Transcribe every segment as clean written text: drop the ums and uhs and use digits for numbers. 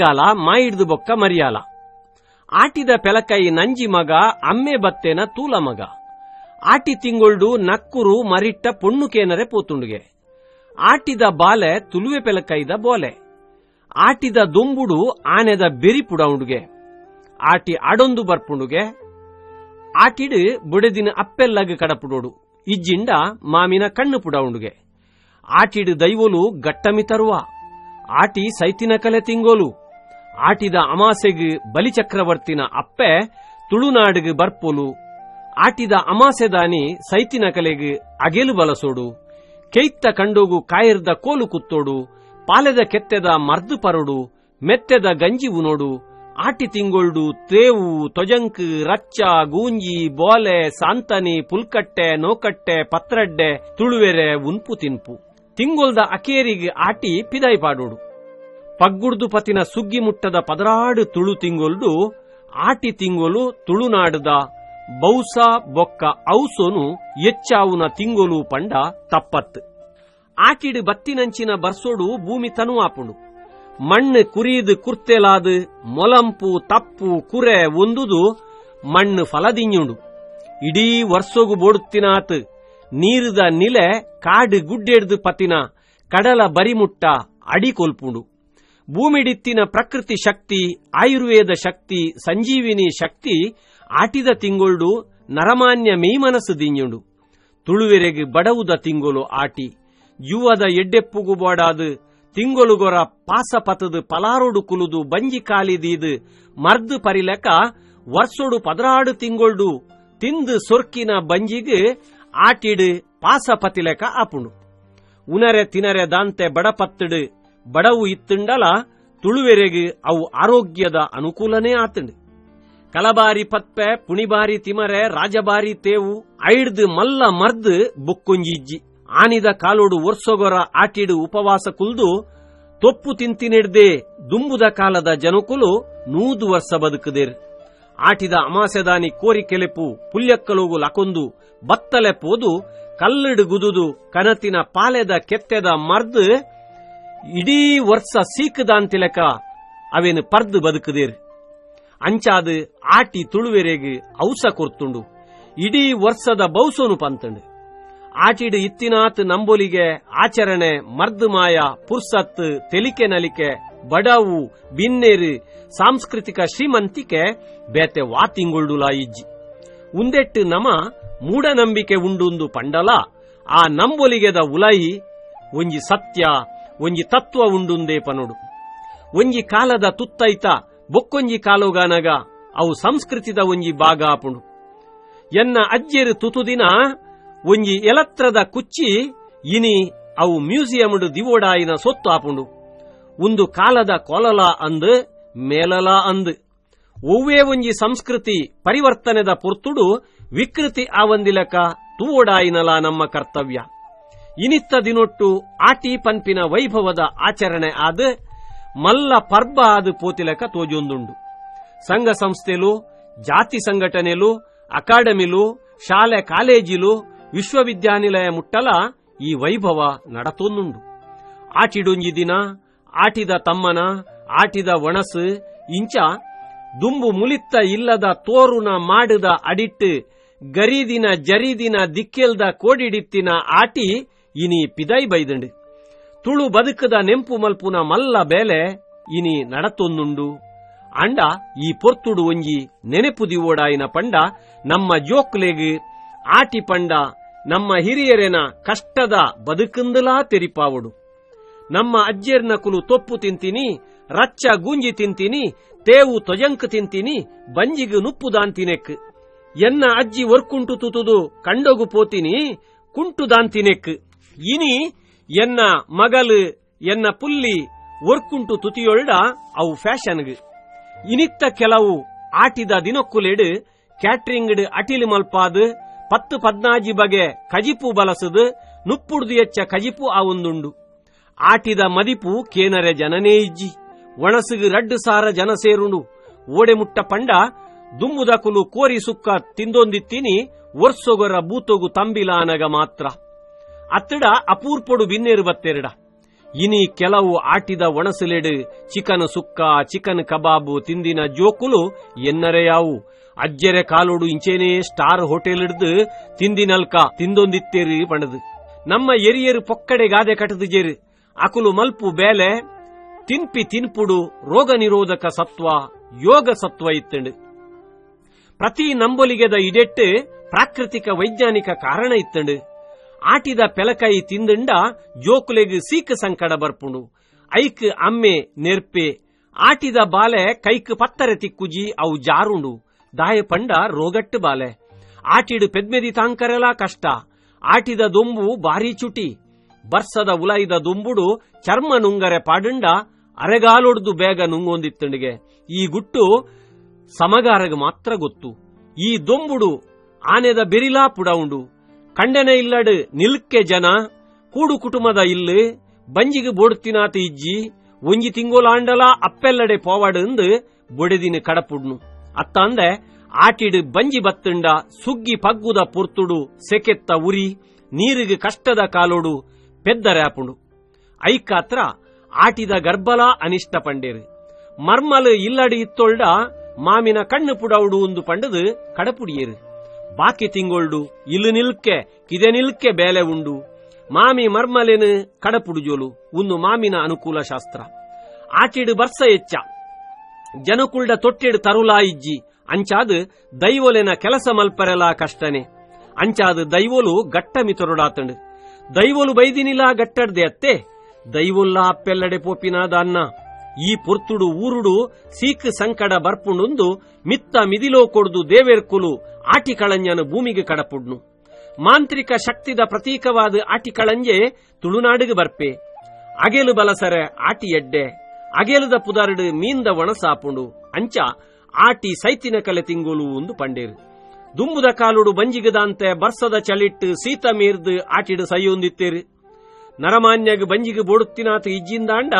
ಗಾಲ ಮಾಯಿಡ್ದು ಬೊಕ್ಕ ಮರಿಯಾಲ. ಆಟಿದ ಪೆಲಕೈ ನಂಜಿ ಮಗ ಅಮ್ಮೆ ಬತ್ತೇನ ತೂಲ ಮಗ. ಆಟಿ ತಿಂಗೊಳ್ಡು ನಕ್ಕುರು ಮರಿಟ್ಟ ಪೊಣ್ಣುಕೇನರೆ ಪೋತುಂಡುಗೆ. ಆಟಿದ ಬಾಲೆ ತುಲುವೆ ಪೆಲಕೈದ ಬೋಲೆ. ಆಟಿದ ದೊಂಬುಡು ಆನೆದ ಬೆರಿ ಪುಡವುಂಡುಗೆ. ಆಟಿ ಅಡೊಂದು ಬರ್ಪುಂಡುಗೆ. ಆಟಿಡು ಬುಡೆದಿನ ಅಪ್ಪೆಲ್ಲಗ ಕಡಪುಡೋಡು ಇಜ್ಜಿಂಡ ಮಾಮಿನ ಕಣ್ಣು ಪುಡವುಂಡುಗೆ. ಆಟಿಡು ದೈವೋಲು ಗಟ್ಟಮಿ ತರುವ. ಆಟಿ ಸೈತಿನ ಕಲೆ ತಿಂಗೋಲು. ಆಟಿದ ಅಮಾಸೆಗ್ ಬಲಿಚಕ್ರವರ್ತಿನ ಅಪ್ಪೆ ತುಳುನಾಡಿಗೆ ಬರ್ಪೋಲು. ಆಟಿದ ಅಮಾಸೆದಾನಿ ಸೈತಿನ ಕಲೆಗೆ ಅಗೆಲು ಬಲಸೋಡು. ಕೆಯ್ತ ಕಂಡೋಗು ಕಾಯಿರ್ದ ಕೋಲು ಕುತ್ತೋಡು. ಪಾಲೆದ ಕೆತ್ತೆದ ಮರ್ದು ಪರೋಡು. ಮೆತ್ತೆದ ಗಂಜಿ ಉನೋಡು. ಆಟಿ ತಿಂಗೊಳ್ಡು ತೇವು ತೊಜಂಕ್ ರಚ್ಚ ಗೂಂಜಿ ಬೋಲೆ ಸಾಂತನಿ ಪುಲ್ಕಟ್ಟೆ ನೋಕಟ್ಟೆ ಪತ್ರಡ್ಡೆ ತುಳುವೆರೆ ಉನ್ಪು ತಿನ್ಪು. ತಿಂಗೊಲ್ದ ಅಕೇರಿಗೆ ಆಟಿ ಪಿದಾಯಿ ಪಾಡೋಡು. ಪಗ್ಗುಡ್ದು ಪತಿನ ಸುಗ್ಗಿ ಮುಟ್ಟದ ಪದರಾಡು ತುಳು ತಿಂಗೊಲ್ಡು ಆಟಿ ತಿಂಗೊಲು ತುಳುನಾಡದ ಬೌಸ ಬೊಕ್ಕ ಔಸೋನು ಎಚ್ಚಾವುನ ತಿಂಗೊಲು ಪಂಡ ತಪ್ಪತ್ತು. ಆಟಿಡು ಬತ್ತಿನಂಚಿನ ಬರ್ಸೋಡು ಭೂಮಿ ತನುವಾಪುಂಡು. ಮಣ್ಣು ಕುರಿದು ಕುರ್ತೆಲಾದು ಮೊಲಂಪು ತಪ್ಪು ಕುರೆ ಒಂದುದು ಮಣ್ಣು ಫಲದಿಂಜುಂಡು. ಇಡೀ ವರ್ಷೋಗು ಬೋಡುತ್ತಿನಾತ್ ನೀರುದ ನಿಲೆ ಕಾಡು ಗುಡ್ಡೆಡ್ದು ಪತಿನ ಕಡಲ ಬರಿಮುಟ್ಟ ಅಡಿಕೊಲ್ಪುಂಡು. ಭೂಮಿಡಿತ್ತಿನ ಪ್ರಕೃತಿ ಶಕ್ತಿ, ಆಯುರ್ವೇದ ಶಕ್ತಿ, ಸಂಜೀವಿನಿ ಶಕ್ತಿ ಆಟಿದ ತಿಂಗೊಳ್ಡು ನರಮಾನ್ಯ ಮೀಮನಸ್ಸು ದಿಂಜುಂಡು. ತುಳುವೆರೆಗೆ ಬಡವುದ ತಿಂಗೊಲು ಆಟಿ. ಯುವದ ಎಡ್ಡೆಪ್ಪುಗು ಬೋಡಾದು ತಿಂಗೊಲುಗೊರ ಪಾಸಪತದು ಪಲಾರೋಡು ಕುಲುದು ಬಂಜಿ ಕಾಲಿದೀದು ಮರ್ದು ಪರಿಲೆಕ ವರ್ಷೋಡು ಪದರಾಡು ತಿಂಗೊಳ್ಡು ತಿಂದು ಸೊರ್ಕಿನ ಬಂಜಿಗೆ ಆಟಿಡು ಪಾಸಪತಿಲೆಕ ಆಪುಂಡು. ಉನರೆ ತಿನರೆ ದಾಂತೆ ಬಡಪತ್ತಡು ಬಡವು ಇತ್ತುಂಡಲ ತುಳುವೆರೆಗೆ ಅವು ಆರೋಗ್ಯದ ಅನುಕೂಲನೇ ಆತಂಡು. ಕಲಬಾರಿ ಪತ್ಪೆ ಪುಣಿಬಾರಿ ತಿಮರೆ ರಾಜಬಾರಿ ತೇವು ಐಡ್ದು ಮಲ್ಲ ಮರ್ದು ಬುಕ್ಕೊಂಜಿಜ್ಜಿ. ಆನಿದ ಕಾಲೋಡು ವರ್ಷಗೊರ ಆಟಿಡು ಉಪವಾಸ ಕುಲ್ದು ತೊಪ್ಪು ತಿಂತಿನಿಡ್ದೆ ದುಂಬುದ ಕಾಲದ ಜನಕುಲು 100 ವರ್ಷ ಬದುಕುದೇರ್. ಆಟಿದ ಅಮಾಸೆದಾನಿ ಕೋರಿ ಕೆಲೆಪು ಪುಲ್ಯಕ್ಕಲೋಗು ಲಕೊಂದು ಬತ್ತಲೆ ಪೋದು ಕಲ್ಲಿಡು ಗುದುದು ಕನತಿನ ಪಾಲೆದ ಕೆತ್ತೆದ ಮರ್ದು ಇಡೀ ವರ್ಷ ಸೀಕದಾಂತಿಲೆಕ ಅವೇನು ಪರ್ದು ಬದುಕುದೇರ್. ಅಂಚಾದು ಆಟಿ ತುಳುವೆರೆಗೆ ಔಸ ಕೊರ್ತುಂಡು. ಇಡೀ ವರ್ಷದ ಬೌಸೋನು ಪಂತಂಡು. ಆಟಿಡು ಇತ್ತಿನಾತ್ ನಂಬೋಲಿಗೆ ಆಚರಣೆ ಮರ್ದು ಮಾಯ ಪುರ್ಸತ್ ತೆಲಿಕೆ ನಲಿಕೆ ಬಡವು ಬಿನ್ನೇರು ಸಾಂಸ್ಕೃತಿಕ ಶ್ರೀಮಂತಿಕೆ ಬೇತೆ ವಾತಿಂಗೊಳ್ಡುಲಾ ಇಜ್ಜಿ. ಉಂದೆಟ್ಟು ನಮ ಮೂಢನಂಬಿಕೆ ಉಂಡುಂದು ಪಂಡಲ ಆ ನಂಬೋಲಿಗೆದ ಉಲಾಯಿ ಒಂಜಿ ಸತ್ಯ ಒಂಜಿ ತತ್ವ ಉಂಡುಂದೇ ಪನೋಡು. ಒಂಜಿ ಕಾಲದ ತುತ್ತೈತ ಬೊಕ್ಕೊಂಜಿ ಕಾಲೋಗಾನಗ ಅವು ಸಂಸ್ಕೃತಿದ ಒಂಜಿ ಭಾಗ ಆಪುಂಡು. ಎನ್ನ ಅಜ್ಜೆರು ತುತುದಿನ ಒಂಜಿ ಎಲತ್ರದ ಕುಚ್ಚಿ ಇನಿ ಅವು ಮ್ಯೂಸಿಯಂಡು ದಿವೋಡಾಯಿನ ಸೊತ್ತು ಆಪುಂಡು. ಒಂದು ಕಾಲದ ಕೊಲಲ ಅಂದ್ ಮೇಲಲ ಅಂದ್ ಒವ್ವೇ ಒಂಜಿ ಸಂಸ್ಕೃತಿ ಪರಿವರ್ತನೆದ ಪೊರ್ತುಡು ವಿಕೃತಿ ಆವಂದಿಲಕ ತೂವೋಡಾಯಿನಲ ನಮ್ಮ ಕರ್ತವ್ಯ. ಇನಿತ್ತ ದಿನೊಟ್ಟು ಆಟಿ ಪನ್ಪಿನ ವೈಭವದ ಆಚರಣೆ ಆದ ಮಲ್ಲ ಪರ್ಬ ಆದ ಪೋತಿಲಕ ತೋಜೊಂದುಂಡು. ಸಂಘ ಸಂಸ್ಥೆಲು ಜಾತಿ ಸಂಘಟನೆಲು ಅಕಾಡೆಮಿಲು ಶಾಲೆ ಕಾಲೇಜಿಲು ವಿಶ್ವವಿದ್ಯಾನಿಲಯ ಮುಟ್ಟಲ ಈ ವೈಭವ ನಡತೊಂದುಂಡು. ಆಟಿಡೊಂಜಿ ದಿನ ಆಟಿದ ತಮ್ಮನ ಆಟಿದ ಒಣಸು ಇಂಚ ದುಂಬು ಮುಲಿತ್ತ ಇಲ್ಲದ ತೋರುನ ಮಾಡುದ ಅಡಿಟ್ಟು ಗರಿದಿನ ಜರಿದಿನ ದಿಕ್ಕೆಲ್ದ ಕೋಡಿಡಿತ್ತಿನ ಆಟಿ ಇನಿ ಪಿದೈ ಬೈದಂಡು. ತುಳು ಬದುಕದ ನೆಂಪು ಮಲ್ಪುನ ಮಲ್ಲ ಬೇಲೆ ಇನಿ ನಡತೊಂದುಂಡು. ಅಂಡ ಈ ಪೊರ್ತುಡು ಒಂಜಿ ನೆನೆಪು ದಿವೋಡಾಯಿನ ಪಂಡ ನಮ್ಮ ಜೋಕ್ಲೆಗ್ ಆಟಿ ಪಂಡ ನಮ್ಮ ಹಿರಿಯರೆನ ಕಷ್ಟದ ಬದುಕಂದಲಾ ತೆರಿಪಾವಡು. ನಮ್ಮ ಅಜ್ಜೆರ್ನ ಕುಲು ತೊಪ್ಪು ತಿಂತೀನಿ, ರಚ್ಚ ಗೂಂಜಿ ತಿಂತೀನಿ, ತೇವು ತೊಜಂಕ್ ತಿಂತೀನಿ, ಬಂಜಿಗು ನುಪ್ಪುದಾಂತಿನೆಕ್. ಎನ್ನ ಅಜ್ಜಿ ಒರ್ಕುಂಟು ತುತುದು ಕಂಡೋಗು ಪೋತೀನಿ ಕುಂಟುದಾಂತಿನೆಕ್. ಇನಿ ಎನ್ನ ಮಗಲು ಎನ್ನ ಪುಲ್ಲಿ ಒರ್ಕುಂಟು ತುತಿಯೊಳ್ಡ ಅವು ಫ್ಯಾಷನ್ಗ್. ಇನಿತ್ತ ಕೆಲವು ಆಟಿದ ದಿನಕ್ಕುಲೆಡ್ ಕ್ಯಾಟ್ರಿಂಗ್ ಅಟಿಲಿ ಮಲ್ಪಾದು 10-14 ಬಗೆ ಕಜಿಪು ಬಲಸದು ನುಪ್ಪುಡ್ದು ಎಚ್ಚ ಕಜಿಪು ಆವೊಂದುಂಡು. ಆಟಿದ ಮದಿಪು ಕೇನರೆ ಜನನೇ ಇಜ್ಜಿ. ಒಣಸುಗು 2 ಸಾರ ಜನ ಸೇರುಂಡು. ಓಡೆ ಮುಟ್ಟ ಪಂಡ ದುಂಬುದಕುಲು ಕೋರಿ ಸುಕ್ಕ ತಿಂದೊಂದಿತ್ತೀನಿ ವರ್ಷೊಗೊರ ಬೂತೊಗು ತಂಬಿಲಾನಗ ಮಾತ್ರ. ಅತ್ತಡ ಅಪೂರ್ಪೊಡು ಬಿನ್ನೇರು ಬತ್ತೆರಡ. ಇನಿ ಕೆಲವು ಆಟಿದ ಒಣಸಲೆಡು ಚಿಕನ್ ಸುಕ್ಕ ಚಿಕನ್ ಕಬಾಬು ತಿಂದಿನ ಜೋಕುಲು ಎನ್ನರೆಯಾವು ಅಜ್ಜೆರೆ ಕಾಲೋಡು ಇಂಚೇನೇ ಸ್ಟಾರ್ ಹೋಟೆಲ್ ಹಿಡ್ದು ತಿಂದಿನಲ್ಕ ತಿಂದೊಂದಿತ್ತೇರಿ ಪಣದು ನಮ್ಮ ಎರಿಯರು ಪೊಕ್ಕಡೆ ಗಾದೆ ಕಟದು ಜೇರು ಅಕುಲು ಮಲ್ಪು ಬೇಲೆ ತಿನ್ಪಿ ತಿನ್ಪುಡು ರೋಗ ನಿರೋಧಕ ಸತ್ವ ಯೋಗ ಸತ್ವ ಇತ್ತಂಡು ಪ್ರತಿ ನಂಬೊಲಿಗೆದ ಇಡೆಟ್ಟು ಪ್ರಾಕೃತಿಕ ವೈಜ್ಞಾನಿಕ ಕಾರಣ ಇತ್ತಂಡು ಆಟಿದ ಪೆಲಕಾಯಿ ತಿಂದುಂಡ ಜೋಕುಲೆಗ್ ಸೀಕ್ ಸಂಕಡ ಬರ್ಪುಂಡು ಐಕ್ ಅಮ್ಮೆ ನೆರ್ಪೆ ಆಟಿದ ಬಾಲೆ ಕೈಕ್ ಪತ್ತರೆ ತಿಕ್ಕುಜಿ ಅವು ಜಾರುಂಡು ದಾಯ ಪಂಡ ರೋಗಟ್ಟು ಬಾಲೆ ಆಟಿಡು ಪೆದ್ಮೆದಿ ತಾಂಕರೆಲಾ ಕಷ್ಟ ಆಟಿದ ದೊಂಬು ಬಾರಿ ಚುಟಿ ಬರ್ಸದ ಉಲಾಯಿದ ದೊಂಬುಡು ಚರ್ಮ ನುಂಗರೆ ಪಾಡುಂಡ ಅರೆಗಾಲೊಡ್ದು ಬೇಗ ನುಂಗೊಂದಿತ್ತಂಡಿಗೆ ಈ ಗುಟ್ಟು ಸಮಗಾರಗ ಮಾತ್ರ ಗೊತ್ತು. ಈ ದೊಂಬುಡು ಆನೆದ ಬೆರಿಲಾ ಪುಡವುಂಡು ಕಂಡನೆ ಇಲ್ಲಡು ನಿಲ್ಕೆ ಜನ ಕೂಡು ಕುಟುಂಬದ ಇಲ್ಲು ಬಂಜಿಗೆ ಬೋಡುತ್ತಿನಾತ ಇಜ್ಜಿ ಒಂಜಿ ತಿಂಗೋಲಾಂಡಲ ಅಪ್ಪೆಲ್ಲಡೆ ಪೋವಾಡು ಎಂದು ಬೊಡೆದಿನ ಕಡಪುಡ್ನು ಅತ್ತ ಅಂದೆ ಆಟಿಡು ಬಂಜಿ ಬತ್ತುಂಡ ಸುಗ್ಗಿ ಪಗ್ಗುದ ಪೊರ್ತುಡು ಸೆಕೆತ್ತ ಉರಿ ನೀರಿಗೆ ಕಷ್ಟದ ಕಾಲೋಡು ಪೆದ್ದರ್ಯಾಪುಂಡು ಐಕಾತ್ರ ಆಟಿದ ಗರ್ಭಲ ಅನಿಷ್ಟ ಪಂಡೇರು ಮರ್ಮಲು ಇಲ್ಲಡಿ ಇತ್ತೊಳ್ಡ ಮಾಮಿನ ಕಣ್ಣು ಪುಡವುಡು ಒಂದು ಪಂಡದು ಕಡಪುಡಿಯೇರು ಬಾಕಿ ತಿಂಗೊಳ್ಡು ಇಲ್ಲು ನಿಲ್ಕೆ ಕಿದೆ ನಿಲ್ಕೆ ಬೇಲೆ ಉಂಡು ಮಾಮಿ ಮರ್ಮಲೆನು ಕಡಪುಡುಜೋಲು ಒಂದು ಮಾಮಿನ ಅನುಕೂಲ ಶಾಸ್ತ್ರ ಆಟಿಡು ಬರ್ಸ ಎಚ್ಚ ಜನಕುಳ್ಳ ತೊಟ್ಟೆಡು ತರುಲಾ ಇಜ್ಜಿ ಅಂಚಾದು ದೈವೊಲೆನ ಕೆಲಸ ಮಲ್ಪರೆಲಾ ಕಷ್ಟನೆ ಅಂಚಾದು ದೈವೊಲು ಗಟ್ಟ ಮಿತೊರಡಾತಂಡು ದೈವೊಲು ಬೈದಿನಿಲಾ ಗಟ್ಟಡ್ದೆ ಅತ್ತೆ ದೈವೊಲ್ಲ ಅಪ್ಪೆಲ್ಲಡೆ ಪೋಪಿನಾದ ಅನ್ನ ಈ ಪೊರ್ತುಡು ಊರುಡು ಸೀಕ್ ಸಂಕಡ ಬರ್ಪುಂಡು ಮಿತ್ತ ಮಿದಿಲೋ ಕೊಡ್ದು ದೇವೇರ್ಕುಲು ಆಟಿ ಕಳಂಜನು ಭೂಮಿಗೆ ಕಡಪುಡ್ನು ಮಾಂತ್ರಿಕ ಶಕ್ತಿದ ಪ್ರತೀಕವಾದ ಆಟಿ ಕಳಂಜೆ ತುಳುನಾಡಿಗೆ ಬರ್ಪೆ ಅಗೆಲು ಬಲಸರೆ ಆಟಿ ಎಡ್ಡೆ ಅಗೆಲುದ ಪುದರ್ಡು ಮೀಂದ ಒಣಸಾಪುಂಡು ಅಂಚ ಆಟಿ ಸೈತಿನ ಕಲೆ ತಿಂಗೋಲು ಒಂದು ಪಂಡೇರು ದುಂಬುದ ಕಾಲುಡು ಬಂಜಿಗದಂತೆ ಬರ್ಸದ ಚಳಿಟ್ಟು ಸೀತ ಮೀರ್ದು ಆಟಿಡು ಸೈಯೊಂದಿತ್ತೇರು ನರಮಾನ್ಯಗ ಬಂಜಿಗೆ ಬೋಡುತ್ತಿನಾತ ಇಜ್ಜಿಂದಾಂಡ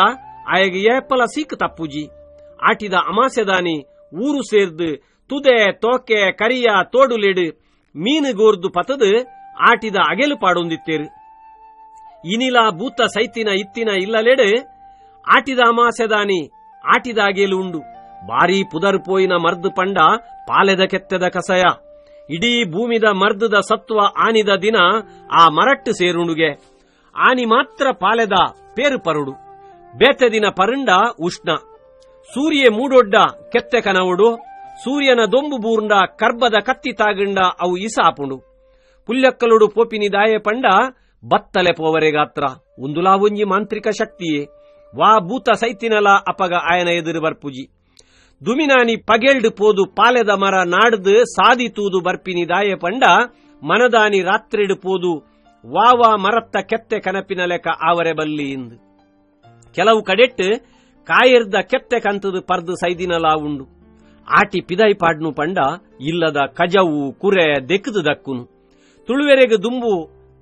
ಆಯಗೆ ಏಪಲ ಸೀಕ್ ತಪ್ಪುಜಿ ಆಟಿದ ಅಮಾಸೆದಾನಿ ಊರು ಸೇರ್ದು ತುದೆ ತೋಕೆ ಕರಿಯ ತೋಡುಲೆಡು ಮೀನು ಗೋರ್ದು ಪತದು ಆಟಿದ ಅಗೆಲು ಪಾಡೊಂದಿತ್ತೇರು ಇನಿಲ ಭೂತ ಸೈತಿನ ಇತ್ತಿನ ಇಲ್ಲಲೆಡು ಆಟಿದ ಅಮಾಸೆದಾನಿ ಆಟಿದ ಅಗೆಲು ಉಂಡು ಬಾರಿ ಪುದರ್ ಪೋಯಿನ ಮರ್ದು ಪಂಡ ಪಾಲೆದ ಕೆತ್ತೆದ ಕಸಯ ಇಡೀ ಭೂಮಿದ ಮರ್ದದ ಸತ್ವ ಆನಿದ ದಿನ ಆ ಮರಟ್ಟು ಸೇರುಂಡುಗೆ ಆನಿ ಮಾತ್ರ ಪಾಲೆದ ಪೇರು ಪರುಡು ಬೇತೆ ದಿನ ಪರುಂಡ ಉಷ್ಣ ಸೂರ್ಯ ಮೂಡೊಡ್ಡ ಕೆತ್ತೆ ಕನವುಡು ಸೂರ್ಯನ ದೊಂಬು ಬೂರ್ಂಡ ಕರ್ಬದ ಕತ್ತಿ ತಾಗಂಡ ಅವು ಇಸಾಪುಂಡು ಪುಲ್ಯಕ್ಕಲುಡು ಪೋಪಿನಿ ದಾಯೆ ಪಂಡ ಬತ್ತಲೆ ಪೋವರೆಗಾತ್ರ ಉಂದುಲಾ ಒಂಜಿ ಮಾಂತ್ರಿಕ ಶಕ್ತಿಯೇ ವಾ ಭೂತ ಸೈತಿನಲ ಅಪಗ ಆಯನ ಎದುರು ಬರ್ಪುಜಿ ದುಮಿನಾನಿ ಪಗೆಲ್ಡು ಪೋದು ಪಾಲೆದ ಮರ ನಾಡ್ದು ಸಾದಿ ತೂದು ಬರ್ಪಿನಿ ದಾಯೆ ಪಂಡ ಮನದಾನಿ ರಾತ್ರಿಡು ಪೋದು ವಾವಾ ಮರತ್ತ ಕೆತ್ತೆ ಕನಪಿನ ಲೆಕ್ಕ ಆವರೆ ಬಲ್ಲಿ ಇಂದು ಕೆಲವು ಕಡೆಟ್ಟು ಕಾಯಿರ್ದ ಕೆತ್ತೆ ಕಂತದು ಪರ್ದು ಸೈದಿನಲಾ ಉಂಡು ಆಟಿ ಪಿದೈ ಪಾಡ್ನು ಪಂಡ ಇಲ್ಲದ ಕಜವು ಕುರೆ ದೆಕ್ಕದು ದಕ್ಕುನು ತುಳುವೆರೆಗೆ ದುಂಬು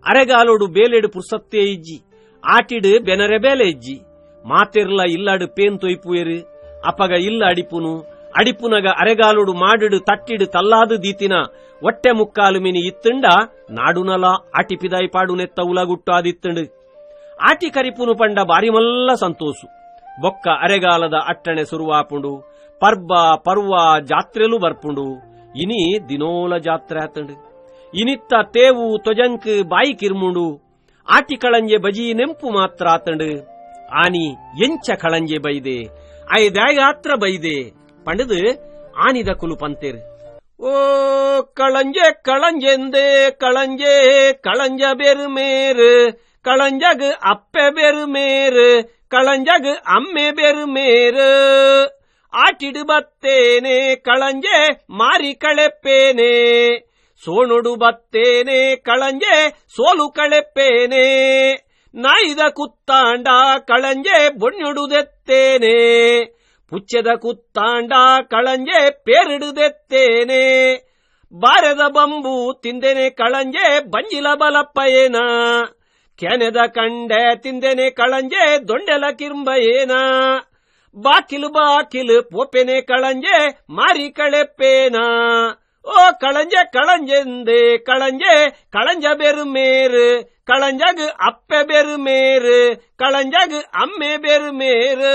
ಅರೆಗಾಲೋಡು ಬೇಲೆಡು ಪುರ್ಸತ್ತೇ ಇಜ್ಜಿ ಆಟಿಡು ಬೆನರೆ ಬೇಲೆ ಇಜ್ಜಿ ಮಾತೆರ್ಲ ಇಲ್ಲಾಡು ಪೇನ್ ತೊಯ್ಪುವೆರು ಅಪಗ ಇಲ್ಲ ಅಡಿಪುನು ಅಡಿಪುನಗ ಅರೆಗಾಲೋಡು ಮಾಡಿಡು ತಟ್ಟಿಡು ತಲ್ಲಾದು ದೀತಿನ ಒಟ್ಟೆ ಮುಕ್ಕಾಲು ಮಿನಿ ಇತ್ತುಂಡ ನಾಡುನಲ ಆಟಿ ಪಿದಾಯಿ ಪಾಡು ನೆತ್ತ ಉಲಗುಟ್ಟು ಆದಿತ್ತುಂಡು ಆಟಿ ಕರಿಪುನು ಪಂಡ ಬಾರಿ ಮಲ್ಲ ಸಂತೋಷು ಬೊಕ್ಕ ಅರೆಗಾಲದ ಅಟ್ಟಣೆ ಸುರುವಾಪುಂಡು ಪರ್ಬ ಪರ್ವ ಜಾತ್ರೆಲು ಬರ್ಪುಂಡು ಇನಿ ದಿನೋಲ ಜಾತ್ರೆ ಆತಂಡು ಇನಿತ್ತ ತೇವು ತೊಜಂಕ್ ಬಾಯಿ ಕಿರ್ಮುಂಡು ಆಟಿ ಕಳಂಜೆ ಬಜಿ ನೆಂಪು ಮಾತ್ರ ಆತಂಡು ಆನಿ ಎಂಚ ಕಳಂಜೆ ಬೈದೆ ಐದಾತ್ರ ಬೈದೆ ಪಂಡದು ಆನಿದ ಕುಲು ಪಂತೇರು ಓ ಕಳಂಜೆ ಕಳಂಜೆಂದೆ ಕಳಂಜೆ ಕಳಂಜ ಬೆರು ಮೇರು ಕಳಂಜಗ್ ಅಪ್ಪೆ ಬೆರು ಮೇರು ಕಳಂಜಗ್ ಅಮ್ಮೆ ಬೆರು ಮೇರು ಆಟಿಡು ಬತ್ತೇನೆ ಕಳಂಜೆ ಮಾರಿ ಕಳೆಪ್ಪೇನೆ ಸೋಣುಡು ಬತ್ತೇನೆ ಕಳಂಜೆ ಸೋಲು ಕಳೆಪ್ಪೇನೆ ನಾಯಿದ ಕುತ್ತಾಂಡ ಕಳಂಜೆ ಬೊಣ್ಣುಡುದೆತ್ತೇನೆ ಪುಚ್ಚದ ಕುತ್ತಾಂಡ ಕಳಂಜೆ ಪೇರಿಡುದೆತ್ತೇನೆ ಬಾರೆದ ಬಂಬು ತಿಂದೆನೆ ಕಳಂಜೆ ಬಂಜಿಲ ಬಲಪ್ಪಯೇನ ಕೆನೆದ ಕಂಡೆ ತಿಂದೆನೆ ಕಳಂಜೆ ದೊಂಡೆಲ ಕಿರ್ಂಬಯೇನ ಬಾಕಿಲು ಬಾಕಿಲು ಪೋಪೆನೆ ಕಳಂಜೆ ಮಾರಿ ಕಳೆಪ್ಪೇನ ಓ ಕಳಂಜೆ ಕಳಂಜೆಂದೆ ಕಳಂಜೆ ಕಳಂಜ ಬೆರು ಮೇರು ಕಳಂಜಗ್ ಅಪ್ಪೆ ಬೆರು ಮೇರು ಕಳಂಜಗ್ ಅಮ್ಮೆ ಬೆರು ಮೇರು